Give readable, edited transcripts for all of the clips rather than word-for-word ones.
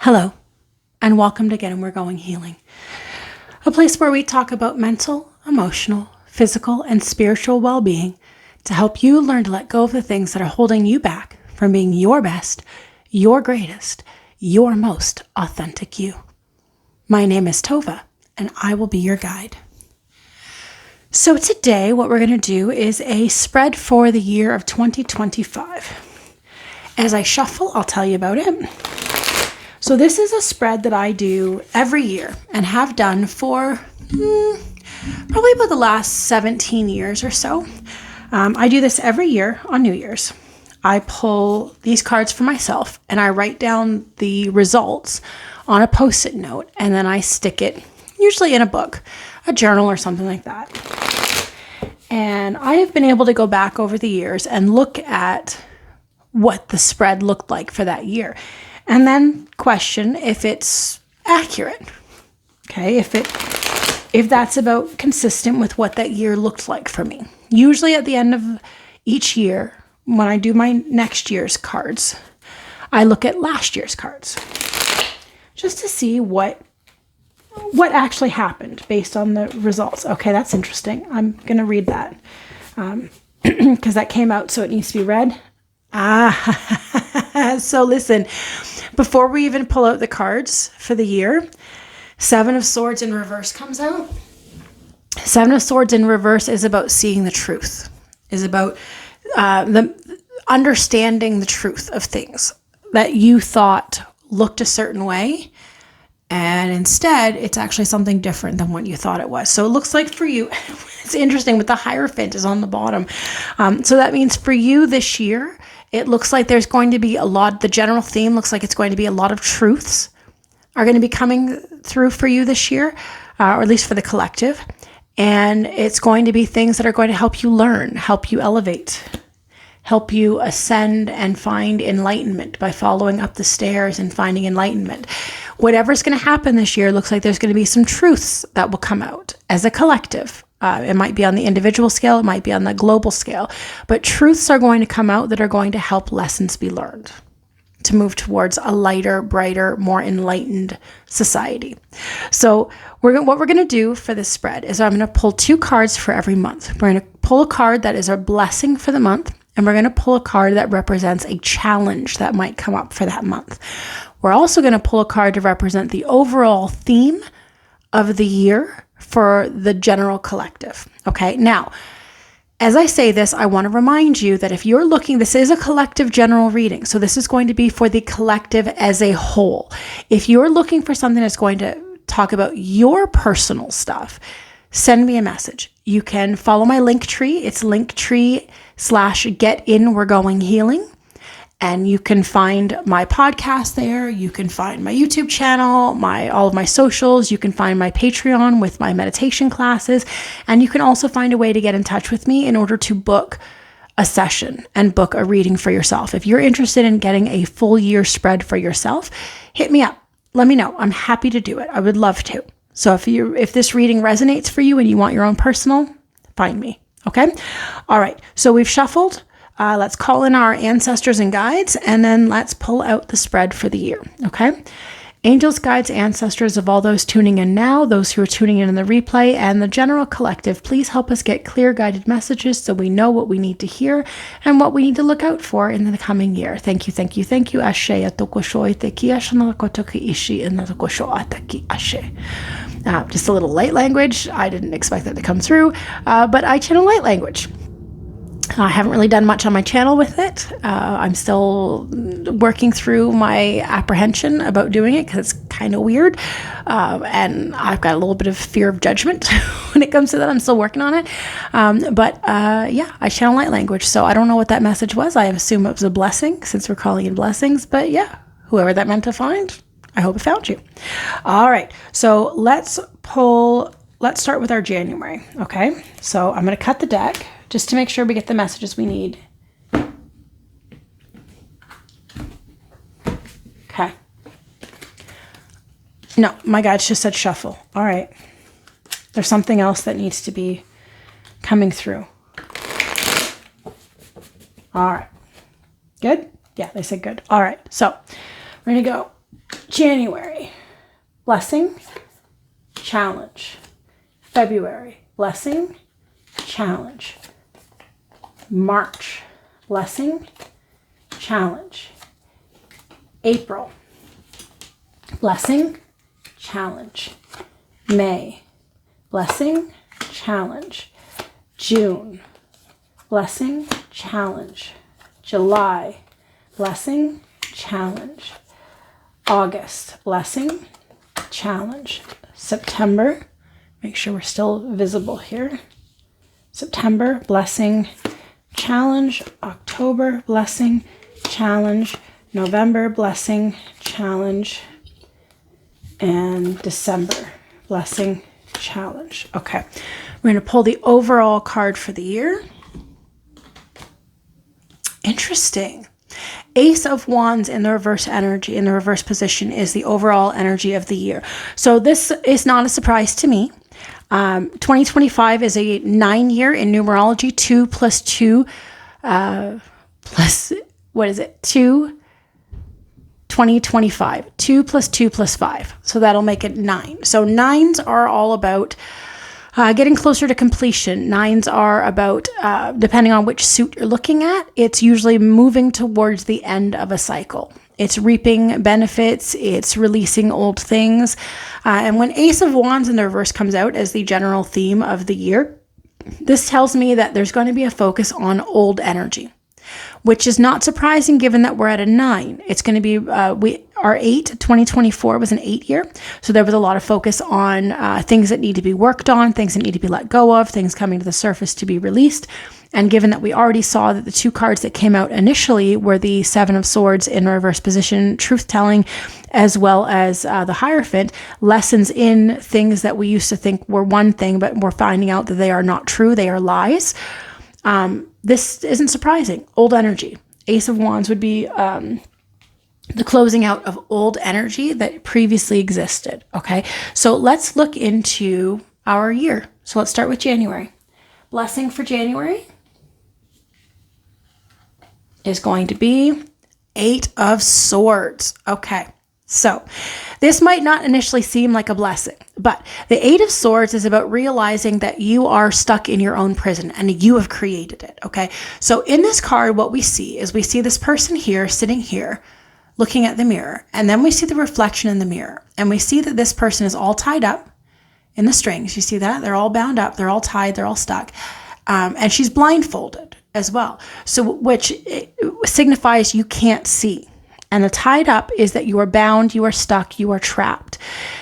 Hello, and welcome to Get We're Going Healing, a place where we talk about mental, emotional, physical, and spiritual well-being to help you learn to let go of the things that are holding you back from being your best, your greatest, your most authentic you. My name is Tova, and I will be your guide. So today, what we're going to do is a spread for the year of 2025. As I shuffle, I'll tell you about it. So this is a spread that I do every year and have done for probably about the last 17 years or so. I do this every year on New Year's. I pull these cards for myself and I write down the results on a Post-it note, and then I stick it usually in a book, a journal or something like that. And I have been able to go back over the years and look at what the spread looked like for that year, and then question if it's accurate. Okay, if that's about consistent with what that year looked like for me. Usually at the end of each year, when I do my next year's cards, I look at last year's cards just to see what actually happened based on the results. Okay, that's interesting. I'm going to read that because that came out, so it needs to be read. So listen, before we even pull out the cards for the year, Seven of Swords in reverse comes out. Seven of Swords in reverse is about seeing the truth, is about the understanding the truth of things that you thought looked a certain way, and instead it's actually something different than what you thought it was. So it looks like for you, it's interesting with the Hierophant is on the bottom. So that means for you this year, it looks like there's going to be the general theme looks like it's going to be a lot of truths are going to be coming through for you this year, or at least for the collective. And it's going to be things that are going to help you learn, help you elevate, help you ascend and find enlightenment by following up the stairs and finding enlightenment. Whatever's going to happen this year looks like there's going to be some truths that will come out as a collective. It might be on the individual scale, it might be on the global scale, but truths are going to come out that are going to help lessons be learned to move towards a lighter, brighter, more enlightened society. So what we're going to do for this spread is I'm going to pull 2 cards for every month. We're going to pull a card that is a blessing for the month, and we're going to pull a card that represents a challenge that might come up for that month. We're also going to pull a card to represent the overall theme of the year for the general collective. Okay, now, as I say this, I want to remind you that if you're looking, this is a collective general reading. So this is going to be for the collective as a whole. If you're looking for something that's going to talk about your personal stuff, send me a message. You can follow my Linktree. It's Linktree/getinweregoinghealing. And you can find my podcast there. You can find my YouTube channel, all of my socials. You can find my Patreon with my meditation classes. And you can also find a way to get in touch with me in order to book a session and book a reading for yourself. If you're interested in getting a full year spread for yourself, hit me up. Let me know. I'm happy to do it. I would love to. So if this reading resonates for you and you want your own personal, find me. Okay? All right. So we've shuffled. Let's call in our ancestors and guides, and then let's pull out the spread for the year, okay? Angels, guides, ancestors of all those tuning in now, those who are tuning in the replay, and the general collective, please help us get clear guided messages so we know what we need to hear and what we need to look out for in the coming year. Thank you, thank you, thank you. Ashe atokosho iteki ashanalakotoki ishi inatokosho ataki ashe. Just a little light language. I didn't expect that to come through, but I channel light language. I haven't really done much on my channel with it. I'm still working through my apprehension about doing it because it's kind of weird. And I've got a little bit of fear of judgment when it comes to that. I'm still working on it. But I channel light language. So I don't know what that message was. I assume it was a blessing since we're calling in blessings. But yeah, whoever that meant to find, I hope it found you. All right. So let's start with our January. Okay. So I'm going to cut the deck just to make sure we get the messages we need. Okay. No, my guides just said shuffle. All right. There's something else that needs to be coming through. All right. Good? Yeah, they said good. All right. So we're going to go January, blessing, challenge. February, blessing, challenge. March, blessing, challenge. April, blessing, challenge. May, blessing, challenge. June, blessing, challenge. July, blessing, challenge. August, blessing, challenge. September, make sure we're still visible here. September, blessing, challenge. October, blessing, challenge. November, blessing, challenge. And December, blessing, challenge. Okay, we're going to pull the overall card for the year. Interesting. Ace of Wands in the reverse energy, in the reverse position, is the overall energy of the year. So this is not a surprise to me. 2025 is a 9-year in numerology. 2 plus 2 plus, what is it? 2, 2025. 2 plus 2 plus 5. So that'll make it 9. So 9s are all about getting closer to completion. 9s are about, depending on which suit you're looking at, it's usually moving towards the end of a cycle. It's reaping benefits. It's releasing old things. And when Ace of Wands in the reverse comes out as the general theme of the year, this tells me that there's going to be a focus on old energy, which is not surprising given that we're at a 9. It's going to be, our 2024 was an 8-year. So there was a lot of focus on things that need to be worked on, things that need to be let go of, things coming to the surface to be released. And given that we already saw that the 2 cards that came out initially were the 7 of Swords in reverse position, truth-telling, as well as the Hierophant, lessons in things that we used to think were one thing, but we're finding out that they are not true, they are lies. This isn't surprising. Old energy. Ace of Wands would be the closing out of old energy that previously existed. Okay, so let's look into our year. So let's start with January. Blessing for January is going to be 8 of Swords. Okay, so this might not initially seem like a blessing, but the 8 of Swords is about realizing that you are stuck in your own prison and you have created it. Okay, so in this card, what we see is we see this person here sitting here looking at the mirror, and then we see the reflection in the mirror, and we see that this person is all tied up in the strings. You see that? They're all bound up, they're all tied, they're all stuck, and she's blindfolded as well, so which signifies you can't see. And the tied up is that you are bound, you are stuck, you are trapped.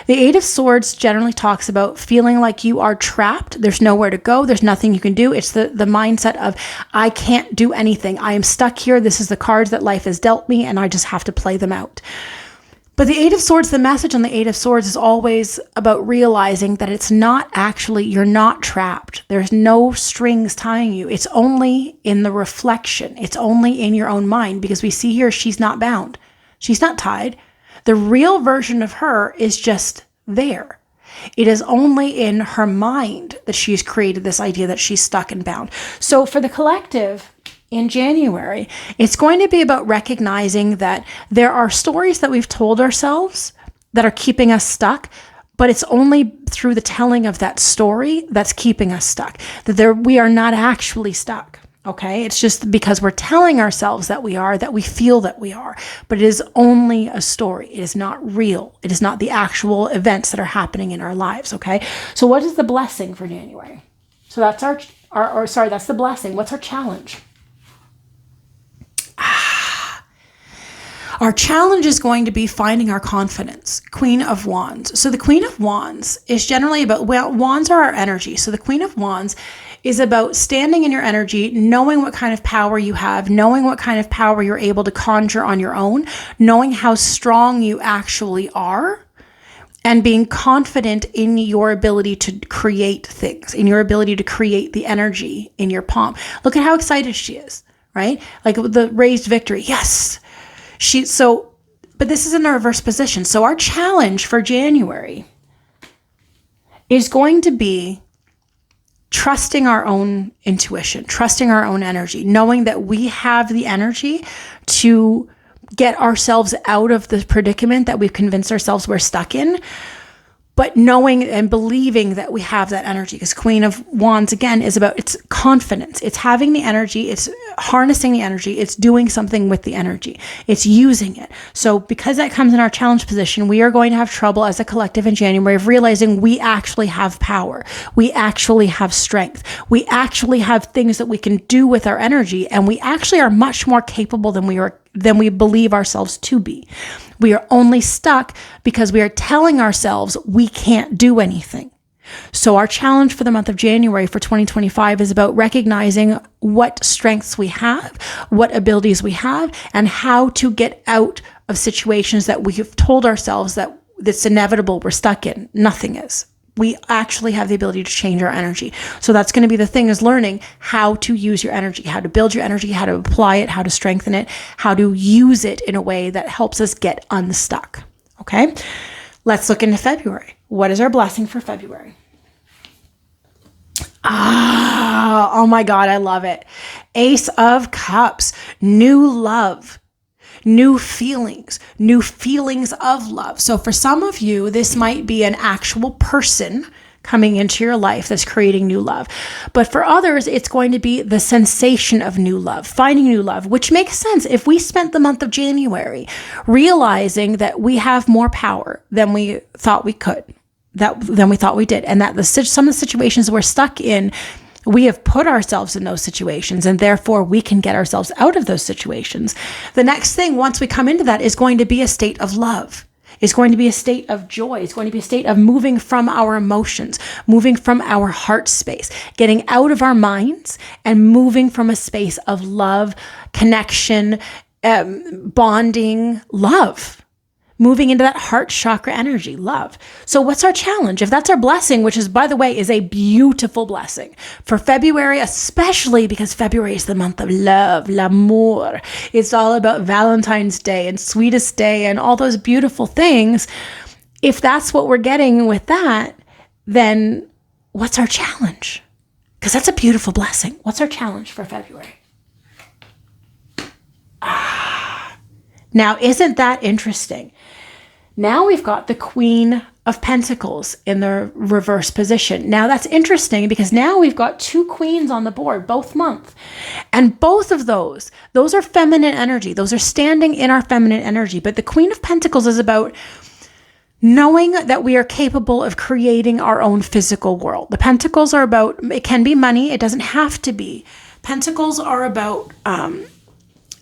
The 8 of Swords generally talks about feeling like you are trapped. There's nowhere to go. There's nothing you can do. It's the mindset of, I can't do anything. I am stuck here. This is the cards that life has dealt me, and I just have to play them out. But the 8 of Swords, the message on the 8 of Swords is always about realizing that it's not actually, you're not trapped. There's no strings tying you. It's only in the reflection. It's only in your own mind, because we see here she's not bound. She's not tied. The real version of her is just there. It is only in her mind that she's created this idea that she's stuck and bound. So for the collective, in January, it's going to be about recognizing that there are stories that we've told ourselves that are keeping us stuck, but it's only through the telling of that story that's keeping us stuck, that we are not actually stuck. Okay, it's just because we're telling ourselves that we are, that we feel that we are, but it is only a story. It is not real. It is not the actual events that are happening in our lives. Okay, so what is the blessing for January? So that's that's the blessing. What's our challenge? Our challenge is going to be finding our confidence. Queen of Wands. So the Queen of Wands is generally about, wands are our energy. So the Queen of Wands is about standing in your energy, knowing what kind of power you have, knowing what kind of power you're able to conjure on your own, knowing how strong you actually are, and being confident in your ability to create things, in your ability to create the energy in your palm. Look at how excited she is, right? Like the raised victory. Yes. But this is in the reverse position. So our challenge for January is going to be trusting our own intuition, trusting our own energy, knowing that we have the energy to get ourselves out of the predicament that we've convinced ourselves we're stuck in, but knowing and believing that we have that energy. Because Queen of Wands, again, is about, it's confidence. It's having the energy. It's harnessing the energy. It's doing something with the energy. It's using it. So because that comes in our challenge position, we are going to have trouble as a collective in January of realizing we actually have power. We actually have strength. We actually have things that we can do with our energy. And we actually are much more capable than we believe ourselves to be. We are only stuck because we are telling ourselves we can't do anything. So our challenge for the month of January for 2025 is about recognizing what strengths we have, what abilities we have, and how to get out of situations that we have told ourselves that it's inevitable we're stuck in. Nothing is. We actually have the ability to change our energy. So that's going to be the thing, is learning how to use your energy, how to build your energy, how to apply it, how to strengthen it, how to use it in a way that helps us get unstuck. Okay? Let's look into February. What is our blessing for February? Oh my God, I love it. Ace of Cups, new love. New feelings of love. So for some of you, this might be an actual person coming into your life that's creating new love. But for others, it's going to be the sensation of new love, finding new love, which makes sense. If we spent the month of January realizing that we have more power than we thought we could, than we thought we did, and that some of the situations we're stuck in, we have put ourselves in those situations, and therefore we can get ourselves out of those situations. The next thing, once we come into that, is going to be a state of love. It's going to be a state of joy. It's going to be a state of moving from our emotions, moving from our heart space, getting out of our minds and moving from a space of love, connection, bonding, love. Moving into that heart chakra energy, love. So what's our challenge? If that's our blessing, which is, by the way, is a beautiful blessing for February, especially because February is the month of love, l'amour. It's all about Valentine's Day and Sweetest Day and all those beautiful things. If that's what we're getting with that, then what's our challenge? Because that's a beautiful blessing. What's our challenge for February? Now, isn't that interesting? Now we've got the Queen of Pentacles in the reverse position. Now that's interesting because now we've got two queens on the board, both month. And both of those are feminine energy. Those are standing in our feminine energy. But the Queen of Pentacles is about knowing that we are capable of creating our own physical world. The Pentacles are about, it can be money. It doesn't have to be. Pentacles are about,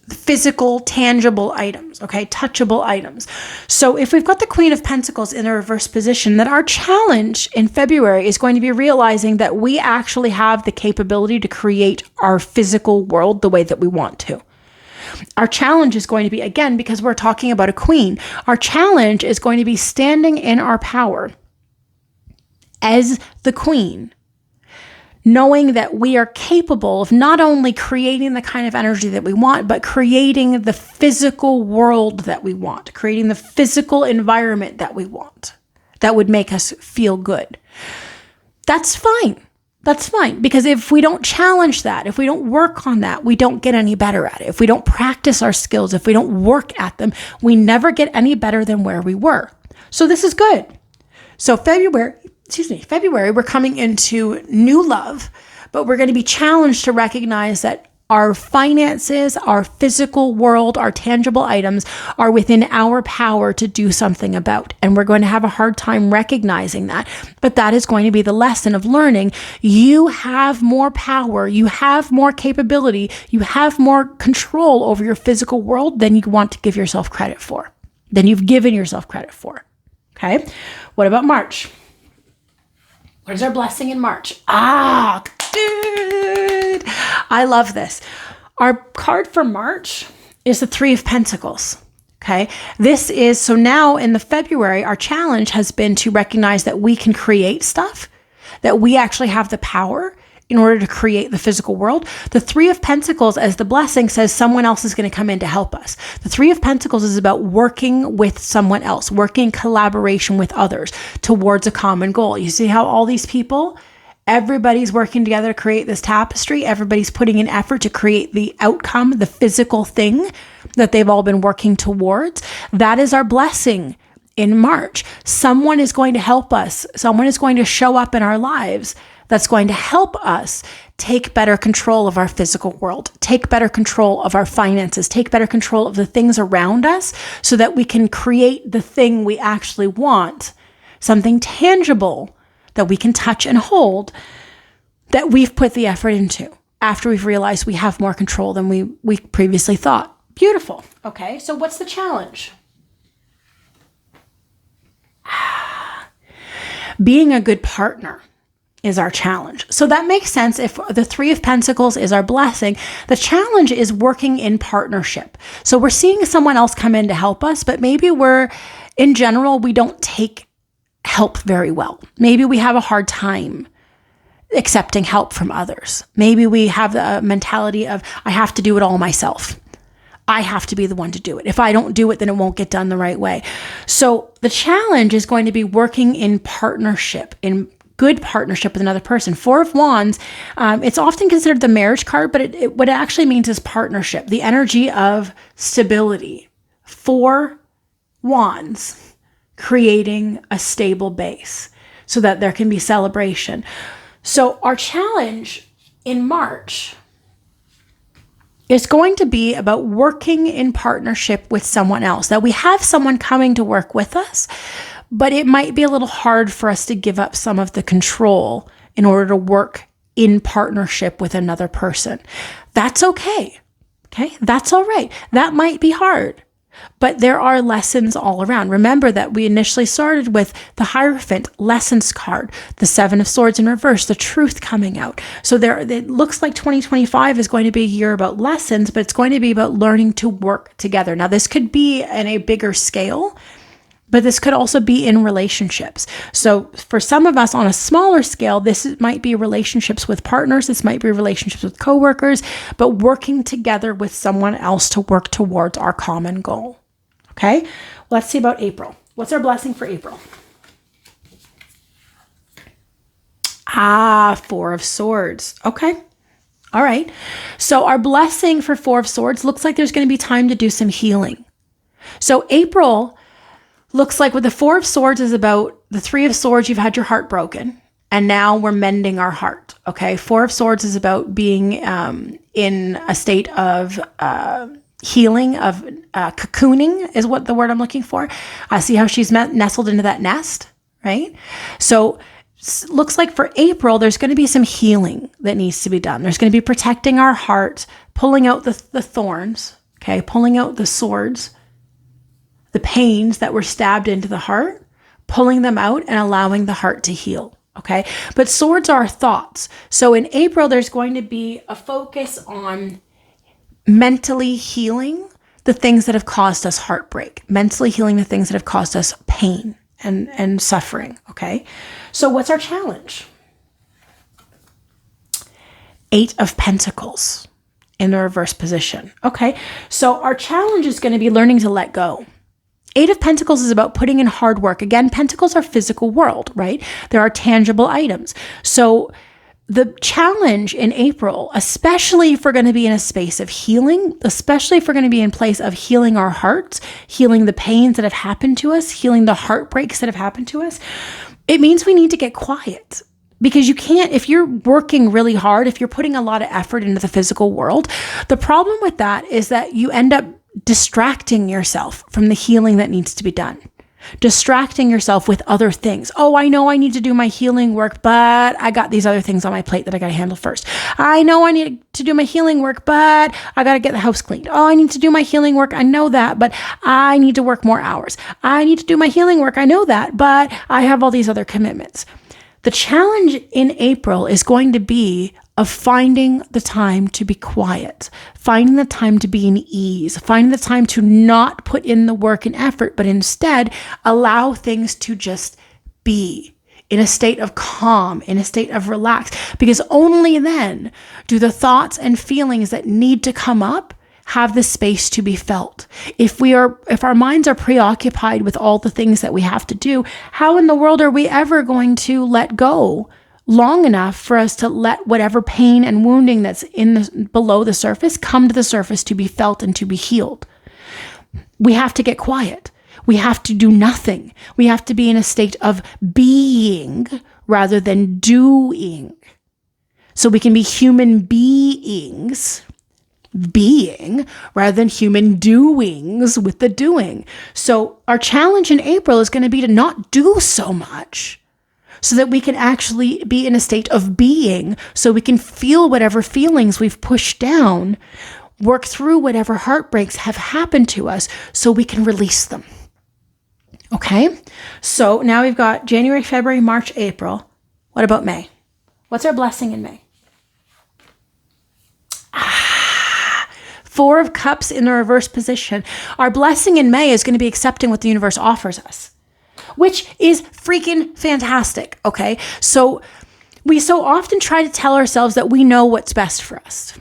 physical, tangible items, okay, touchable items. So if we've got the Queen of Pentacles in a reverse position, then our challenge in February is going to be realizing that we actually have the capability to create our physical world the way that we want to. Our challenge is going to be, again, because we're talking about a queen, our challenge is going to be standing in our power as the queen, knowing that we are capable of not only creating the kind of energy that we want, but creating the physical world that we want, creating the physical environment that we want, that would make us feel good. That's fine. That's fine. Because if we don't challenge that, if we don't work on that, we don't get any better at it. If we don't practice our skills, if we don't work at them, we never get any better than where we were. So this is good. So February, we're coming into new love, but we're going to be challenged to recognize that our finances, our physical world, our tangible items are within our power to do something about. And we're going to have a hard time recognizing that. But that is going to be the lesson of learning. You have more power. You have more capability. You have more control over your physical world than you want to give yourself credit for, than you've given yourself credit for. Okay. What about March? What is our blessing in March? Dude, I love this. Our card for March is the Three of Pentacles. Okay. So now in the February, our challenge has been to recognize that we can create stuff, that we actually have the power in order to create the physical world. The Three of Pentacles, as the blessing says, someone else is going to come in to help us. The Three of Pentacles is about working with someone else, working in collaboration with others towards a common goal. You see how all these people, everybody's working together to create this tapestry. Everybody's putting in effort to create the outcome, the physical thing. that they've all been working towards. That is our blessing in March. Someone is going to help us. Someone is going to show up in our lives that's going to help us take better control of our physical world, take better control of our finances, take better control of the things around us so that we can create the thing we actually want, something tangible that we can touch and hold that we've put the effort into after we've realized we have more control than we previously thought. Beautiful. Okay, so what's the challenge? Being a good partner is our challenge. So that makes sense. If the Three of Pentacles is our blessing, the challenge is working in partnership. So we're seeing someone else come in to help us, but maybe in general, we don't take help very well. Maybe we have a hard time accepting help from others. Maybe we have the mentality of, I have to do it all myself. I have to be the one to do it. If I don't do it, then it won't get done the right way. So the challenge is going to be working in partnership, in good partnership with another person. Four of Wands, it's often considered the marriage card, but what it actually means is partnership, the energy of stability. 4 Wands, creating a stable base so that there can be celebration. So our challenge in March is going to be about working in partnership with someone else, that we have someone coming to work with us, but it might be a little hard for us to give up some of the control in order to work in partnership with another person. That's okay. Okay, that's all right. That might be hard, but there are lessons all around. Remember that we initially started with the Hierophant lessons card, the 7 of Swords in reverse, the truth coming out. So it looks like 2025 is going to be a year about lessons, but it's going to be about learning to work together. Now, this could be in a bigger scale, but this could also be in relationships. So for some of us on a smaller scale, this might be relationships with partners. This might be relationships with coworkers, but working together with someone else to work towards our common goal. Okay, let's see about April. What's our blessing for April? 4 of Swords. Okay. All right. So our blessing for 4 of Swords looks like there's going to be time to do some healing. So April looks like with the 4 of Swords is about the 3 of Swords, you've had your heart broken, and now we're mending our heart. Okay. 4 of Swords is about being in a state of healing, of cocooning is what the word I'm looking for. I see how she's nestled into that nest, right? So looks like for April, there's going to be some healing that needs to be done. There's going to be protecting our heart, pulling out the thorns, okay, pulling out the swords, the pains that were stabbed into the heart, pulling them out and allowing the heart to heal. Okay. But swords are thoughts. So in April, there's going to be a focus on mentally healing the things that have caused us heartbreak, mentally healing the things that have caused us pain and suffering. Okay. So what's our challenge? 8 of Pentacles in the reverse position. Okay. So our challenge is going to be learning to let go. 8 of Pentacles is about putting in hard work. Again, Pentacles are physical world, right? There are tangible items. So the challenge in April, especially if we're going to be in a space of healing, especially if we're going to be in place of healing our hearts, healing the pains that have happened to us, healing the heartbreaks that have happened to us, it means we need to get quiet. Because you can't, if you're working really hard, if you're putting a lot of effort into the physical world, the problem with that is that you end up distracting yourself from the healing that needs to be done. Distracting yourself with other things. Oh, I know I need to do my healing work, but I got these other things on my plate that I got to handle first. I know I need to do my healing work, but I got to get the house cleaned. Oh, I need to do my healing work. I know that, but I need to work more hours. I need to do my healing work. I know that, but I have all these other commitments. The challenge in April is going to be of finding the time to be quiet, finding the time to be in ease, finding the time to not put in the work and effort, but instead allow things to just be in a state of calm, in a state of relax, because only then do the thoughts and feelings that need to come up have the space to be felt. If our minds are preoccupied with all the things that we have to do, how in the world are we ever going to let go long enough for us to let whatever pain and wounding that's below the surface come to the surface to be felt and to be healed? we have to get quiet. We have to do nothing. We have to be in a state of being rather than doing. So we can be human beings, being, rather than human doings with the doing. So our challenge in April is going to be to not do so much, so that we can actually be in a state of being, so we can feel whatever feelings we've pushed down, work through whatever heartbreaks have happened to us, so we can release them. Okay? So now we've got January, February, March, April. What about May? What's our blessing in May? Four of Cups in the reverse position. Our blessing in May is going to be accepting what the universe offers us, which is freaking fantastic, okay? So we so often try to tell ourselves that we know what's best for us.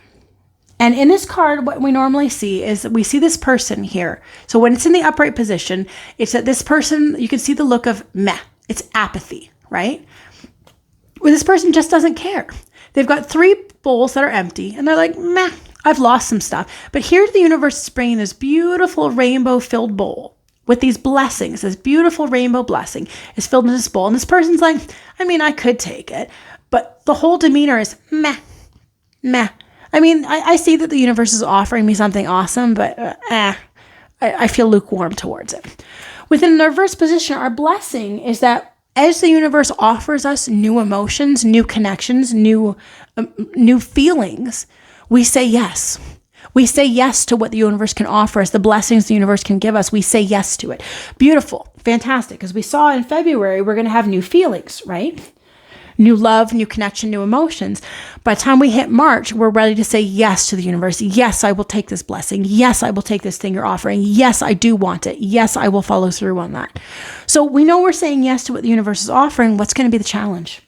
And in this card, what we normally see is that we see this person here. So when it's in the upright position, it's that this person, you can see the look of meh. It's apathy, right? Where this person just doesn't care. They've got 3 bowls that are empty, and they're like, meh, I've lost some stuff. But here the universe is bringing this beautiful rainbow-filled bowl with these blessings. This beautiful rainbow blessing is filled in this bowl. And this person's like, I mean, I could take it. But the whole demeanor is meh, meh. I mean, I see that the universe is offering me something awesome, but I feel lukewarm towards it. Within the reverse position, our blessing is that as the universe offers us new emotions, new connections, new feelings, we say yes. We say yes to what the universe can offer us, the blessings the universe can give us. We say yes to it. Beautiful, fantastic. Because we saw in February, we're going to have new feelings, right? New love, new connection, new emotions. By the time we hit March, we're ready to say yes to the universe. Yes, I will take this blessing. Yes, I will take this thing you're offering. Yes, I do want it. Yes, I will follow through on that. So we know we're saying yes to what the universe is offering. What's going to be the challenge?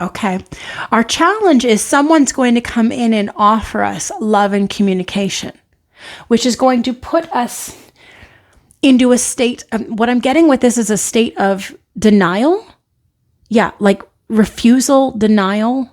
Okay. Our challenge is someone's going to come in and offer us love and communication, which is going to put us into a state of, what I'm getting with this is a state of denial. Yeah, like refusal, denial.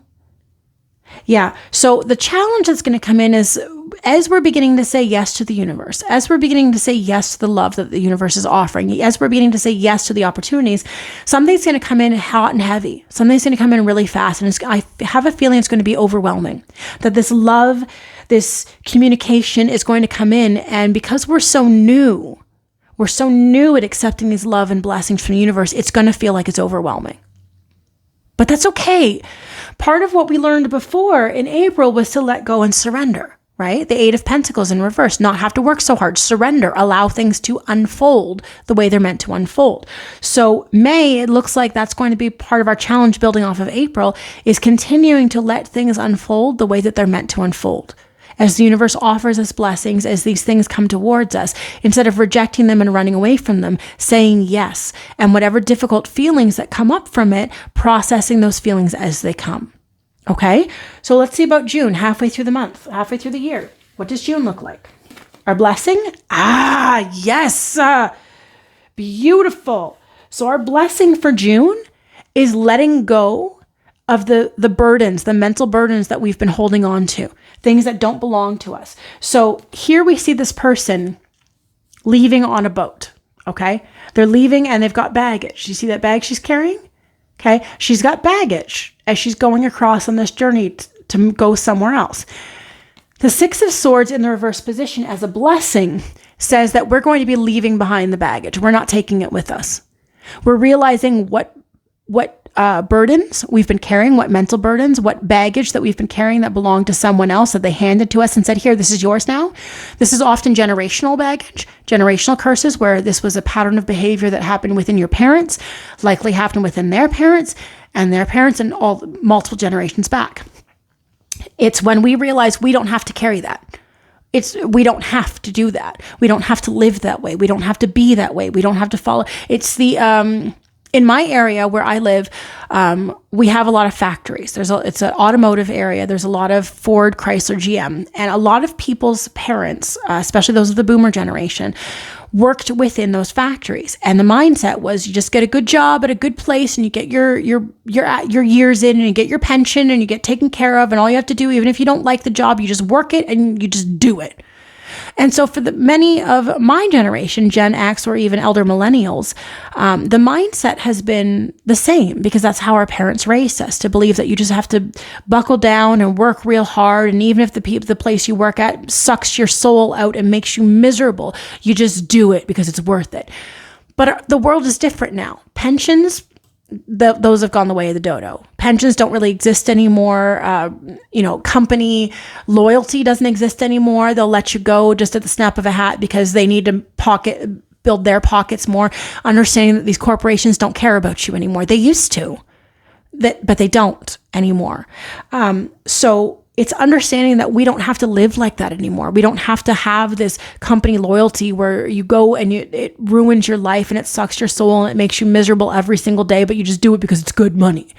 Yeah, so the challenge that's going to come in is as we're beginning to say yes to the universe, as we're beginning to say yes to the love that the universe is offering, as we're beginning to say yes to the opportunities, something's going to come in hot and heavy. Something's going to come in really fast. And I have a feeling it's going to be overwhelming. That this love, this communication is going to come in. And because we're so new at accepting these love and blessings from the universe, it's going to feel like it's overwhelming. But that's okay. Part of what we learned before in April was to let go and surrender, right? The 8 of Pentacles in reverse, not have to work so hard, surrender, allow things to unfold the way they're meant to unfold. So May, it looks like that's going to be part of our challenge building off of April, is continuing to let things unfold the way that they're meant to unfold. As the universe offers us blessings, as these things come towards us, instead of rejecting them and running away from them, saying yes. And whatever difficult feelings that come up from it, processing those feelings as they come. Okay? So let's see about June, halfway through the month, halfway through the year. What does June look like? Our blessing? Yes. Beautiful. So our blessing for June is letting go of the burdens, the mental burdens that we've been holding on to, things that don't belong to us. So here we see this person leaving on a boat, okay? They're leaving and they've got baggage. You see that bag she's carrying? Okay, she's got baggage as she's going across on this journey to go somewhere else. The 6 of Swords in the reverse position as a blessing says that we're going to be leaving behind the baggage. We're not taking it with us. We're realizing what burdens we've been carrying, what mental burdens, what baggage that we've been carrying that belonged to someone else that they handed to us and said, here, this is yours now. This is often generational baggage, generational curses, where this was a pattern of behavior that happened within your parents, likely happened within their parents and all multiple generations back. It's when we realize we don't have to carry that. We don't have to do that. We don't have to live that way. We don't have to be that way. We don't have to follow. It's the In my area where I live, we have a lot of factories. It's an automotive area. There's a lot of Ford, Chrysler, GM, and a lot of people's parents, especially those of the boomer generation, worked within those factories. And the mindset was you just get a good job at a good place and you get your years in and you get your pension and you get taken care of. And all you have to do, even if you don't like the job, you just work it and you just do it. And so for many of my generation, Gen X or even elder millennials, the mindset has been the same because that's how our parents raised us, to believe that you just have to buckle down and work real hard. And even if the place you work at sucks your soul out and makes you miserable, you just do it because it's worth it. But the world is different now. Pensions, those have gone the way of the dodo. Pensions don't really exist anymore. Company loyalty doesn't exist anymore. They'll let you go just at the snap of a hat because they need to build their pockets more, understanding that these corporations don't care about you anymore. They used to, but they don't anymore. So it's understanding that we don't have to live like that anymore. We don't have to have this company loyalty where you go and it ruins your life and it sucks your soul and it makes you miserable every single day, but you just do it because it's good money.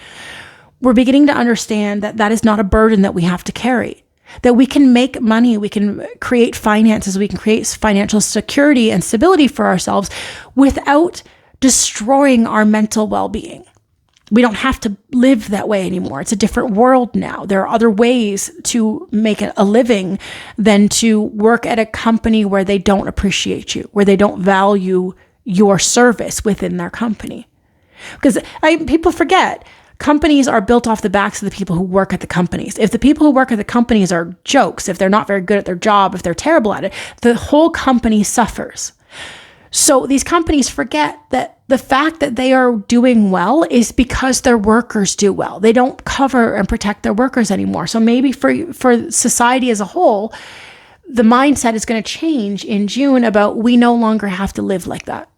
We're beginning to understand that that is not a burden that we have to carry, that we can make money, we can create finances, we can create financial security and stability for ourselves without destroying our mental well-being. We don't have to live that way anymore. It's a different world now. There are other ways to make a living than to work at a company where they don't appreciate you, where they don't value your service within their company. Because people forget, companies are built off the backs of the people who work at the companies. If the people who work at the companies are jokes, if they're not very good at their job, if they're terrible at it, the whole company suffers. So these companies forget that the fact that they are doing well is because their workers do well. They don't cover and protect their workers anymore. So maybe for society as a whole, the mindset is going to change in June about we no longer have to live like that.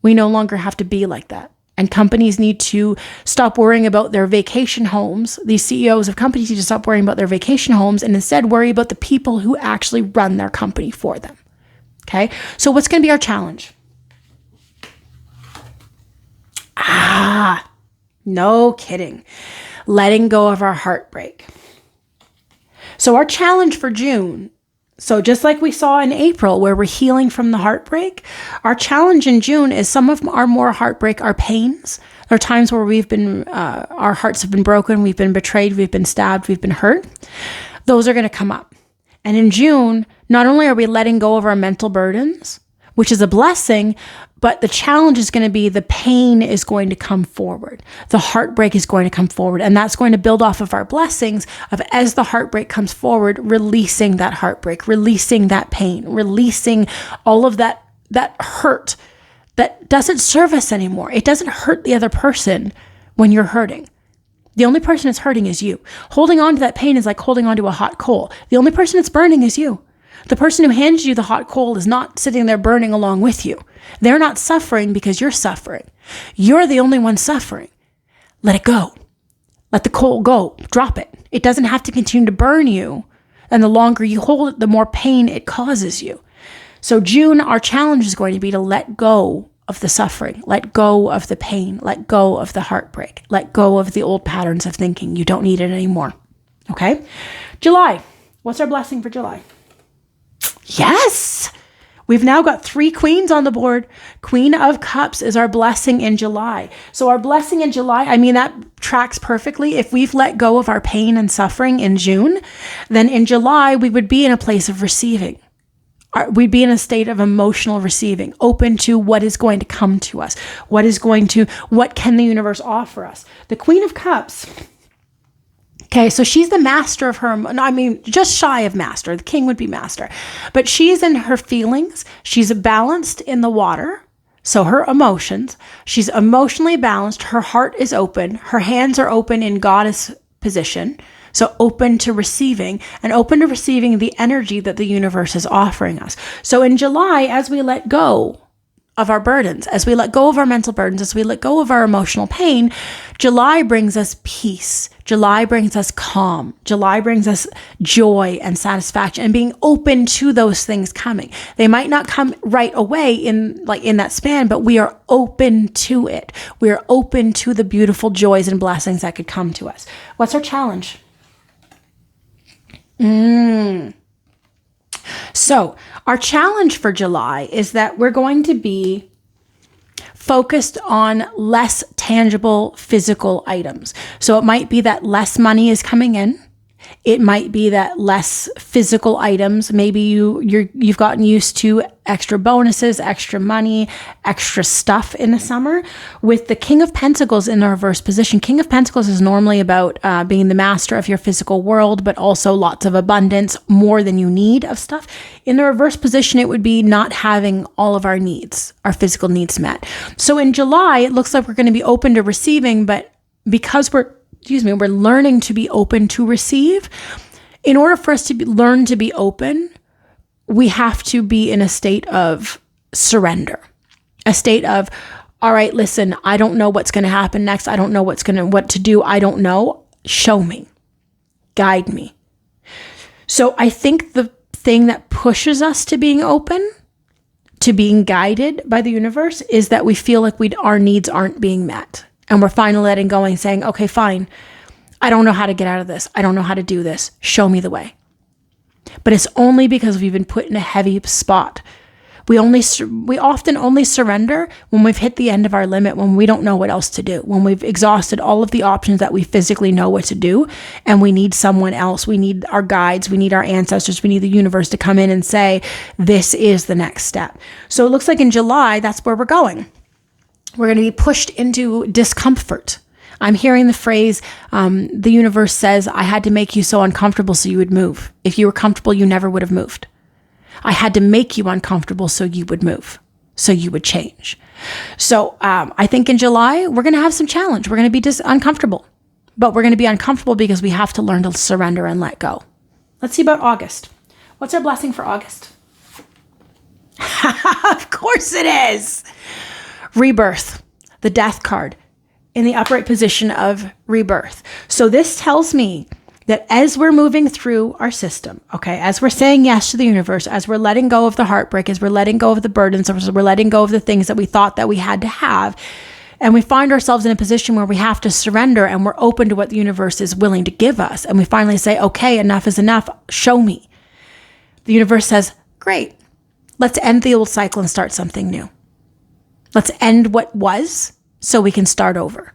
We no longer have to be like that. And companies need to stop worrying about their vacation homes. These CEOs of companies need to stop worrying about their vacation homes and instead worry about the people who actually run their company for them. Okay? So what's going to be our challenge? No kidding. Letting go of our heartbreak. So our challenge for June, so just like we saw in April where we're healing from the heartbreak, our challenge in June is some of our more heartbreak, our pains. There are times where our hearts have been broken, we've been betrayed, we've been stabbed, we've been hurt. Those are going to come up. And in June, not only are we letting go of our mental burdens, which is a blessing, but the challenge is going to be the pain is going to come forward. The heartbreak is going to come forward. And that's going to build off of our blessings of as the heartbreak comes forward, releasing that heartbreak, releasing that pain, releasing all of that hurt that doesn't serve us anymore. It doesn't hurt the other person when you're hurting. The only person that's hurting is you. Holding on to that pain is like holding on to a hot coal. The only person that's burning is you. The person who hands you the hot coal is not sitting there burning along with you. They're not suffering because you're suffering. You're the only one suffering. Let it go. Let the coal go. Drop it. It doesn't have to continue to burn you. And the longer you hold it, the more pain it causes you. So June, our challenge is going to be to let go of the suffering. Let go of the pain. Let go of the heartbreak. Let go of the old patterns of thinking. You don't need it anymore. Okay? July. What's our blessing for July? Yes! We've now got 3 queens on the board. Queen of Cups is our blessing in July. So our blessing in July, that tracks perfectly. If we've let go of our pain and suffering in June, then in July, we would be in a place of receiving. We'd be in a state of emotional receiving, open to what is going to come to us. What can the universe offer us? The Queen of Cups. Okay, so she's the master of her, just shy of master. The king would be master. But she's in her feelings. She's balanced in the water. So her emotions. She's emotionally balanced. Her heart is open. Her hands are open in goddess position. So open to receiving and open to receiving the energy that the universe is offering us. So in July, as we let go of our burdens, as we let go of our mental burdens, as we let go of our emotional pain, July brings us peace. July brings us calm. July brings us joy and satisfaction and being open to those things coming. They might not come right away in that span, but we are open to it. We are open to the beautiful joys and blessings that could come to us. What's our challenge? So our challenge for July is that we're going to be focused on less tangible physical items. So it might be that less money is coming in. It might be that less physical items. Maybe you've gotten used to extra bonuses, extra money, extra stuff in the summer. With the King of Pentacles in the reverse position, King of Pentacles is normally about being the master of your physical world, but also lots of abundance, more than you need of stuff. In the reverse position, it would be not having all of our needs, our physical needs met. So in July, it looks like we're going to be open to receiving, but because we're learning to be open to receive. In order for us to learn to be open, we have to be in a state of surrender, a state of, all right, listen, I don't know what's going to happen next. I don't know what to do. I don't know. Show me, guide me. So I think the thing that pushes us to being open, to being guided by the universe, is that we feel like our needs aren't being met. And we're finally letting go and saying, okay, fine. I don't know how to get out of this. I don't know how to do this. Show me the way. But it's only because we've been put in a heavy spot. We often only surrender when we've hit the end of our limit, when we don't know what else to do, when we've exhausted all of the options that we physically know what to do, and we need someone else. We need our guides. We need our ancestors. We need the universe to come in and say, this is the next step. So it looks like in July, that's where we're going. We're going to be pushed into discomfort. I'm hearing the phrase, the universe says, I had to make you so uncomfortable so you would move. If you were comfortable, you never would have moved. I had to make you uncomfortable so you would move, so you would change. So I think in July, we're going to have some challenge. We're going to be uncomfortable, but we're going to be uncomfortable because we have to learn to surrender and let go. Let's see about August. What's our blessing for August? Of course it is. Rebirth, the death card in the upright position of rebirth. So this tells me that as we're moving through our system, okay, as we're saying yes to the universe, as we're letting go of the heartbreak, as we're letting go of the burdens, as we're letting go of the things that we thought that we had to have, and we find ourselves in a position where we have to surrender and we're open to what the universe is willing to give us. And we finally say, okay, enough is enough. Show me. The universe says, great, let's end the old cycle and start something new. Let's end what was so we can start over.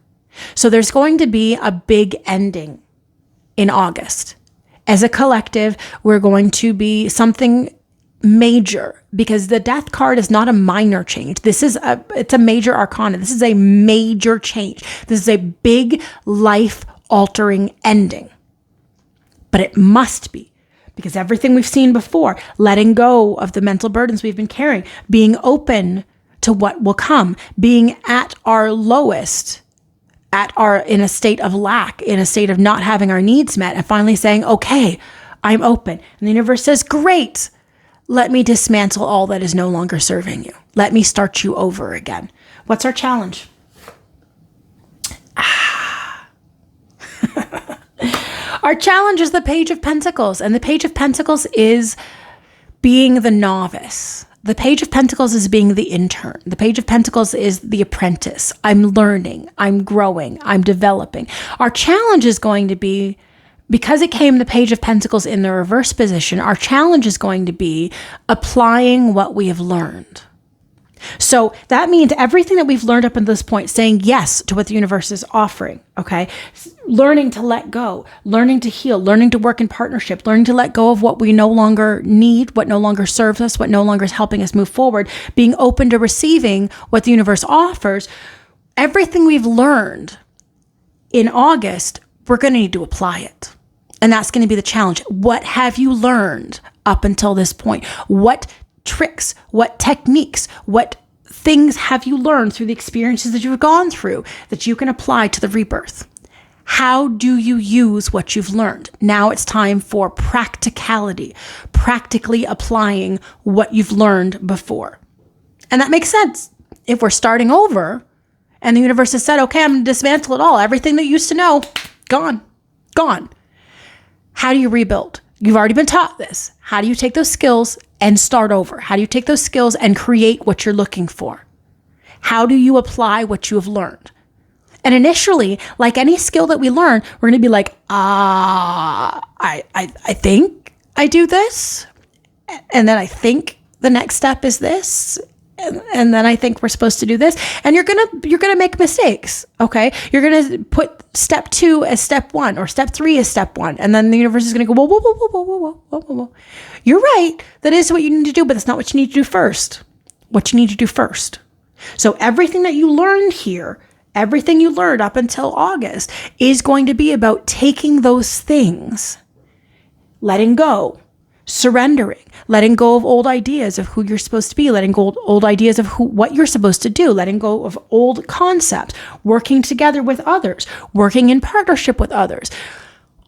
So there's going to be a big ending in August. As a collective, we're going to be something major, because the death card is not a minor change. It's a major arcana. This is a major change. This is a big life-altering ending. But it must be, because everything we've seen before, letting go of the mental burdens we've been carrying, being open to what will come, being at our lowest, in a state of lack, in a state of not having our needs met, and finally saying, okay, I'm open. And the universe says, great, let me dismantle all that is no longer serving you. Let me start you over again. What's our challenge? Our challenge is the Page of Pentacles, and the Page of Pentacles is being the novice. The Page of Pentacles is being the intern. The Page of Pentacles is the apprentice. I'm learning, I'm growing, I'm developing. Our challenge is going to be, because it came the Page of Pentacles in the reverse position, our challenge is going to be applying what we have learned. So that means everything that we've learned up until this point, saying yes to what the universe is offering, okay? Learning to let go, learning to heal, learning to work in partnership, learning to let go of what we no longer need, what no longer serves us, what no longer is helping us move forward, being open to receiving what the universe offers. Everything we've learned in August, we're going to need to apply it. And that's going to be the challenge. What have you learned up until this point? What tricks, what techniques, what things have you learned through the experiences that you've gone through that you can apply to the rebirth? How do you use what you've learned? Now it's time for practicality, practically applying what you've learned before. And that makes sense if we're starting over and the universe has said, okay, I'm going to dismantle it all. Everything that you used to know, gone. How do you rebuild? You've already been taught this. How do you take those skills and start over? How do you take those skills and create what you're looking for? How do you apply what you have learned? And initially, like any skill that we learn, we're going to be like, I think I do this. And then I think the next step is this. And then I think we're supposed to do this. And you're gonna make mistakes. Okay. You're gonna put step 2 as step 1 or step 3 as step 1. And then the universe is gonna go, whoa. You're right. That is what you need to do, but that's not what you need to do first. What you need to do first. So everything that you learned here, everything you learned up until August is going to be about taking those things, letting go, surrendering, letting go of old ideas of who you're supposed to be, letting go of old ideas of what you're supposed to do, letting go of old concepts, working together with others, working in partnership with others.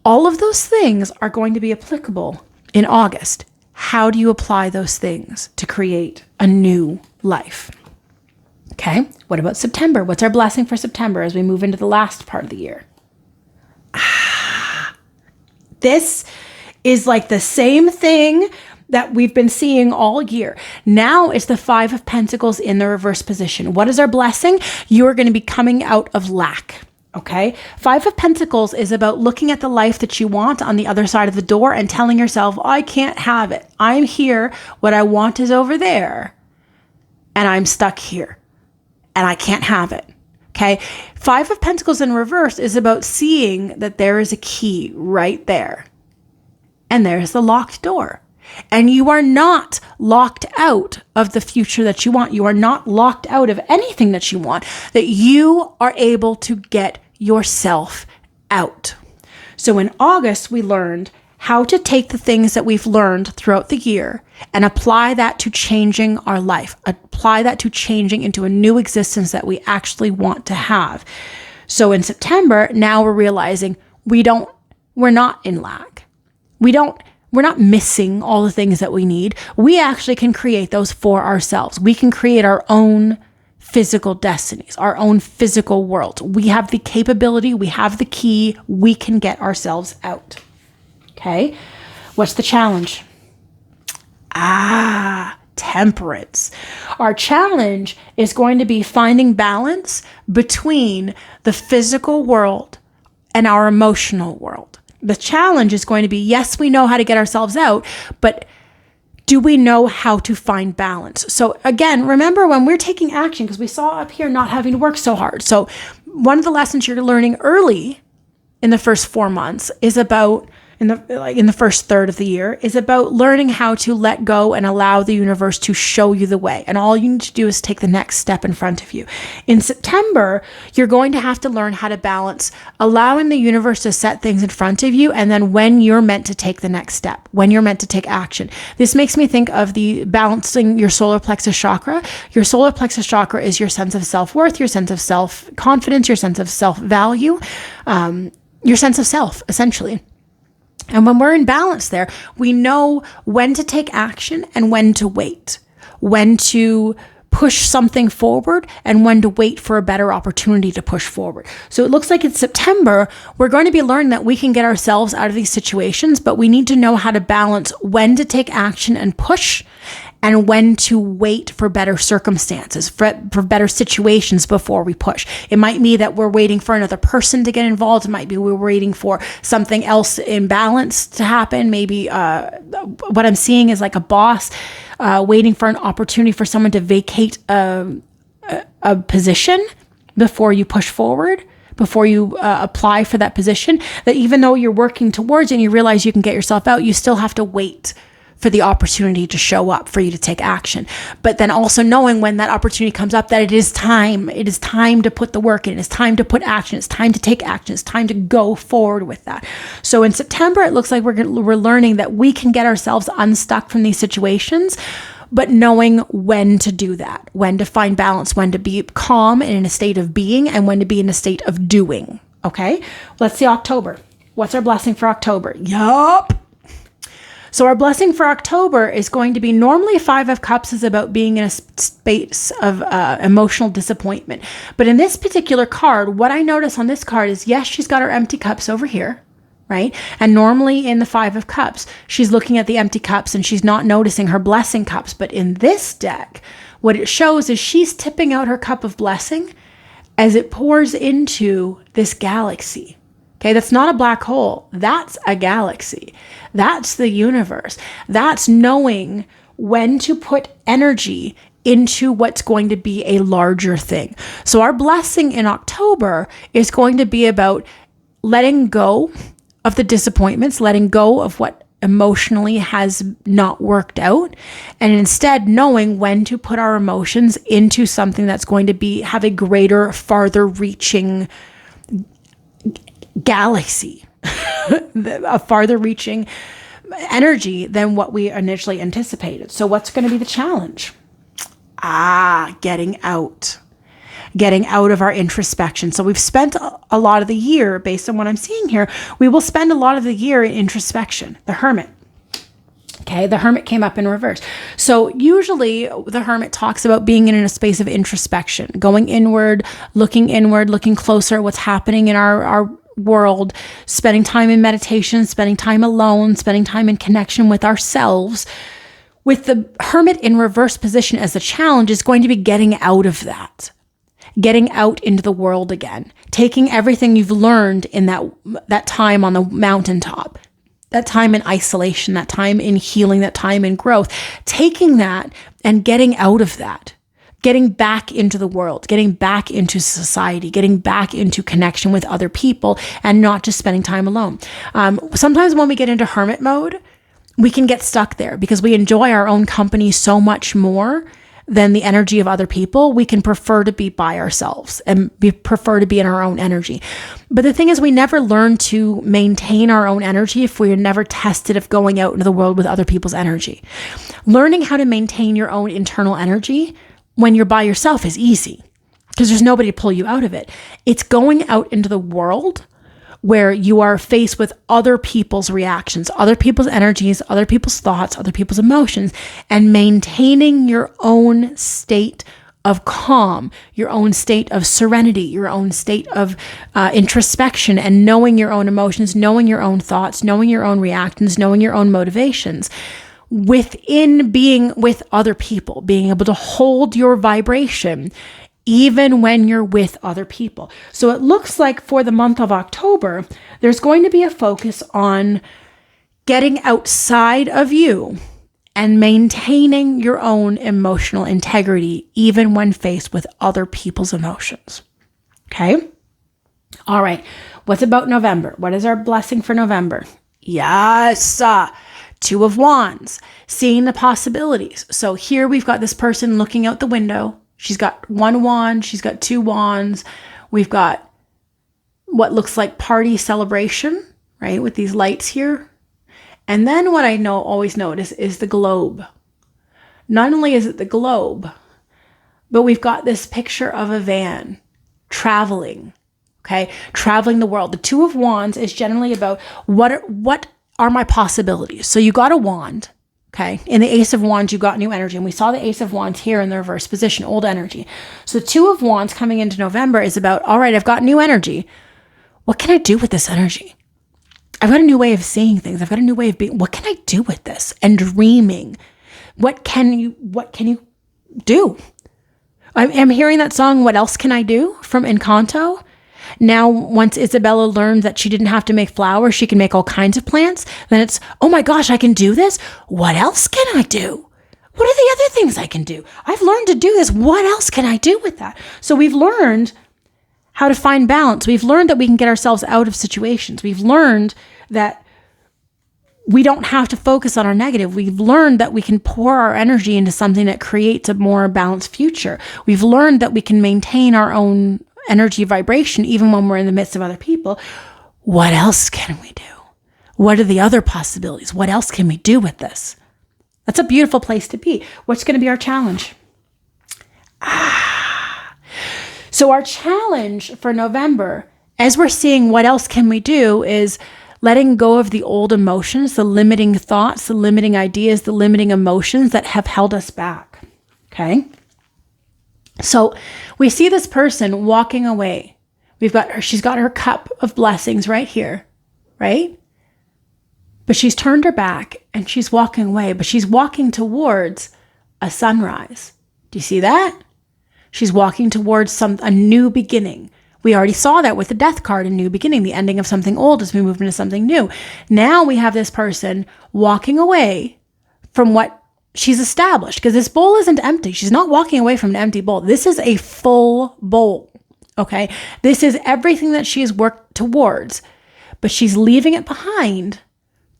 All of those things are going to be applicable in August. How do you apply those things to create a new life? Okay, what about September? What's our blessing for September as we move into the last part of the year? This is like the same thing that we've been seeing all year. Now it's the 5 of Pentacles in the reverse position. What is our blessing? You are going to be coming out of lack. Okay. 5 of Pentacles is about looking at the life that you want on the other side of the door and telling yourself, I can't have it. I'm here. What I want is over there. And I'm stuck here. And I can't have it. Okay. 5 of Pentacles in reverse is about seeing that there is a key right there. And there's the locked door. And you are not locked out of the future that you want. You are not locked out of anything that you want, that you are able to get yourself out. So in August, we learned how to take the things that we've learned throughout the year and apply that to changing our life, apply that to changing into a new existence that we actually want to have. So in September, now we're realizing we're not in lack. We're not missing all the things that we need. We actually can create those for ourselves. We can create our own physical destinies, our own physical world. We have the capability, we have the key, we can get ourselves out. Okay? What's the challenge? Temperance. Our challenge is going to be finding balance between the physical world and our emotional world. The challenge is going to be, yes, we know how to get ourselves out, but do we know how to find balance? So again, remember when we're taking action, because we saw up here not having to work so hard. So one of the lessons you're learning early in the first 4 months is about, in the first third of the year, is about learning how to let go and allow the universe to show you the way. And all you need to do is take the next step in front of you. In September, you're going to have to learn how to balance allowing the universe to set things in front of you, and then when you're meant to take the next step, when you're meant to take action. This makes me think of the balancing your solar plexus chakra. Your solar plexus chakra is your sense of self-worth, your sense of self-confidence, your sense of self-value, your sense of self, essentially. And when we're in balance there, we know when to take action and when to wait, when to push something forward and when to wait for a better opportunity to push forward. So it looks like in September, we're going to be learning that we can get ourselves out of these situations, but we need to know how to balance when to take action and push and when to wait for better circumstances, for better situations before we push. It might be that we're waiting for another person to get involved. It might be we're waiting for something else in balance to happen. Maybe what I'm seeing is like a boss waiting for an opportunity for someone to vacate a position before you push forward, before you apply for that position, that even though you're working towards it and you realize you can get yourself out, you still have to wait for the opportunity to show up, for you to take action. But then also knowing when that opportunity comes up, that it is time to put the work in, it's time to put action, it's time to take action, it's time to go forward with that. So in September, it looks like we're learning that we can get ourselves unstuck from these situations, but knowing when to do that, when to find balance, when to be calm and in a state of being, and when to be in a state of doing. Okay, let's see October. What's our blessing for October? Yup. So our blessing for October is going to be, normally 5 of Cups is about being in a space of emotional disappointment. But in this particular card, what I notice on this card is, yes, she's got her empty cups over here, right? And normally in the 5 of Cups, she's looking at the empty cups and she's not noticing her blessing cups. But in this deck, what it shows is she's tipping out her cup of blessing as it pours into this galaxy. Okay, that's not a black hole. That's a galaxy. That's the universe. That's knowing when to put energy into what's going to be a larger thing. So our blessing in October is going to be about letting go of the disappointments, letting go of what emotionally has not worked out, and instead knowing when to put our emotions into something that's going to have a greater, farther reaching galaxy, a farther reaching energy than what we initially anticipated. So what's going to be the challenge? Getting out of our introspection. So we've spent a lot of the year, based on what I'm seeing here, we will spend a lot of the year in introspection, the Hermit. Okay, the Hermit came up in reverse. So usually the Hermit talks about being in a space of introspection, going inward, looking closer at what's happening in our world, spending time in meditation, spending time alone, spending time in connection with ourselves. With the Hermit in reverse position as the challenge is going to be getting out of that. Getting out into the world again, taking everything you've learned in that time on the mountaintop, that time in isolation, that time in healing, that time in growth, taking that and getting out of that, getting back into the world, getting back into society, getting back into connection with other people, and not just spending time alone. Sometimes when we get into hermit mode, we can get stuck there because we enjoy our own company so much more than the energy of other people. We can prefer to be by ourselves and prefer to be in our own energy. But the thing is, we never learn to maintain our own energy if we're never tested of going out into the world with other people's energy. Learning how to maintain your own internal energy when you're by yourself is easy because there's nobody to pull you out of it. It's going out into the world where you are faced with other people's reactions, other people's energies, other people's thoughts, other people's emotions, and maintaining your own state of calm, your own state of serenity, your own state of introspection, and knowing your own emotions, knowing your own thoughts, knowing your own reactions, knowing your own motivations, within being with other people, being able to hold your vibration even when you're with other people. So it looks like for the month of October, there's going to be a focus on getting outside of you and maintaining your own emotional integrity, even when faced with other people's emotions. Okay? All right. What's about November? What is our blessing for November? Yes. 2 of Wands, seeing the possibilities. So here we've got this person looking out the window. She's got 1 wand. She's got 2 wands. We've got what looks like party celebration, right? With these lights here. And then what I always notice is the globe. Not only is it the globe, but we've got this picture of a van traveling, okay? Traveling the world. The 2 of Wands is generally about what are my possibilities? So you got a wand. Okay. In the Ace of Wands, you got new energy. And we saw the Ace of Wands here in the reverse position, old energy. So 2 of Wands coming into November is about, all right, I've got new energy. What can I do with this energy? I've got a new way of seeing things. I've got a new way of being. What can I do with this? And dreaming. What can you do? I'm hearing that song, What Else Can I Do? From Encanto. Now, once Isabella learned that she didn't have to make flowers, she can make all kinds of plants. Then it's, oh my gosh, I can do this. What else can I do? What are the other things I can do? I've learned to do this. What else can I do with that? So we've learned how to find balance. We've learned that we can get ourselves out of situations. We've learned that we don't have to focus on our negative. We've learned that we can pour our energy into something that creates a more balanced future. We've learned that we can maintain our own energy vibration even when we're in the midst of other people. What else can we do? What are the other possibilities? What else can we do with this? That's a beautiful place to be. What's going to be our challenge? So our challenge for November, as we're seeing what else can we do, is letting go of the old emotions, the limiting thoughts, the limiting ideas, the limiting emotions that have held us back. Okay? So we see this person walking away. She's got her cup of blessings right here, right? But she's turned her back and she's walking away, but she's walking towards a sunrise. Do you see that? She's walking towards a new beginning. We already saw that with the death card, a new beginning, the ending of something old as we move into something new. Now we have this person walking away from what she's established, because this bowl isn't empty. She's not walking away from an empty bowl. This is a full bowl, okay? This is everything that she has worked towards, but she's leaving it behind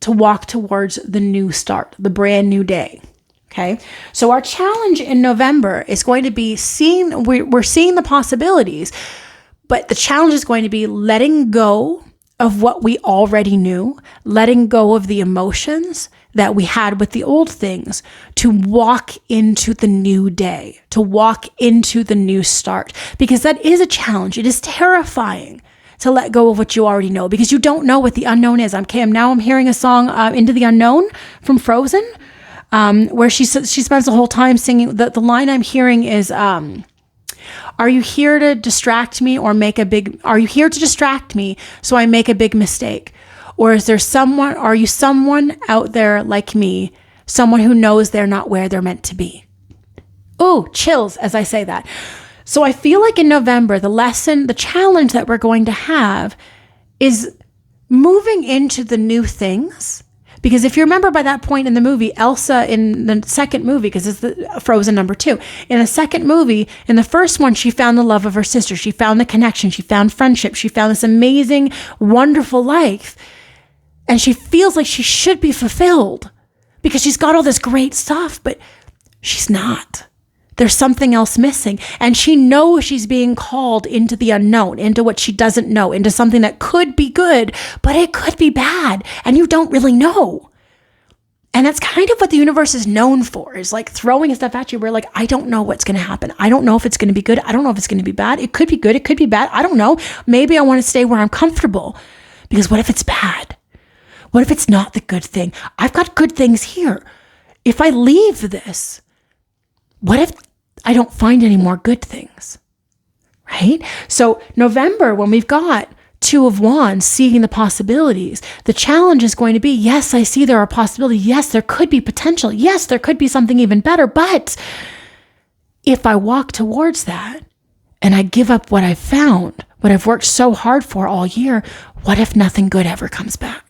to walk towards the new start, the brand new day. Okay, so our challenge in November is going to be we're seeing the possibilities, but the challenge is going to be letting go of what we already knew, letting go of the emotions that we had with the old things to walk into the new day, to walk into the new start, because that is a challenge. It is terrifying to let go of what you already know, because you don't know what the unknown is. I'm hearing a song, Into the Unknown from Frozen, where she spends the whole time singing. The line I'm hearing is, are you here to distract me are you here to distract me so I make a big mistake? Or are you someone out there like me, someone who knows they're not where they're meant to be? Oh, chills as I say that. So I feel like in November, the challenge that we're going to have is moving into the new things. Because if you remember by that point in the movie, Elsa in the second movie, because it's the Frozen number 2, in the second movie, in the first one, she found the love of her sister. She found the connection. She found friendship. She found this amazing, wonderful life. And she feels like she should be fulfilled because she's got all this great stuff, but she's not. There's something else missing. And she knows she's being called into the unknown, into what she doesn't know, into something that could be good, but it could be bad. And you don't really know. And that's kind of what the universe is known for, is like throwing stuff at you where like, I don't know what's going to happen. I don't know if it's going to be good. I don't know if it's going to be bad. It could be good. It could be bad. I don't know. Maybe I want to stay where I'm comfortable, because what if it's bad? What if it's not the good thing? I've got good things here. If I leave this, what if I don't find any more good things, right? So November, when we've got Two of Wands, seeing the possibilities, the challenge is going to be, yes, I see there are possibilities. Yes, there could be potential. Yes, there could be something even better. But if I walk towards that and I give up what I've found, what I've worked so hard for all year, what if nothing good ever comes back?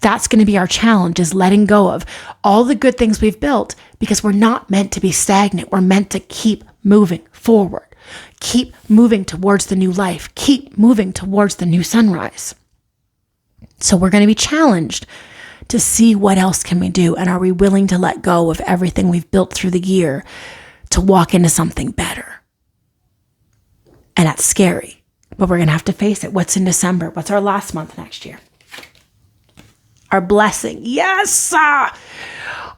That's going to be our challenge, is letting go of all the good things we've built, because we're not meant to be stagnant. We're meant to keep moving forward, keep moving towards the new life, keep moving towards the new sunrise. So we're going to be challenged to see what else can we do, and are we willing to let go of everything we've built through the year to walk into something better? And that's scary, but we're going to have to face it. What's in December? What's our last month next year? Our blessing. Yes!